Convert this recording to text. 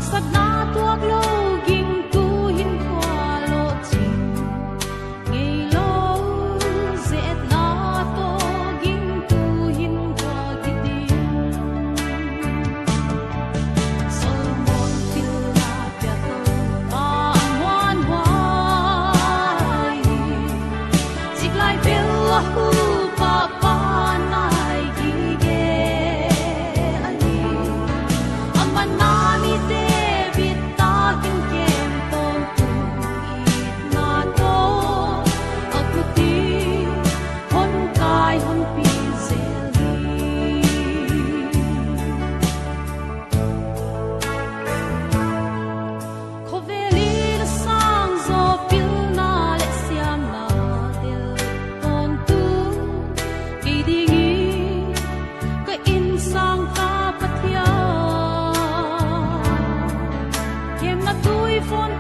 sat na tuak lo ging tu hin kwa lo ching ngei lo zet na to ging tu hin kwa gitin sol mon til na pya to a muan huai chik lai vel hu pa pa nai gi ge ani aman na mi te bit ta kin kem ton tu it na to akuti hon kai hon pi zeli khoveli na sang zo pil na le siam na del ton tu ki dingi ka in sang ka pathia kem na tui phone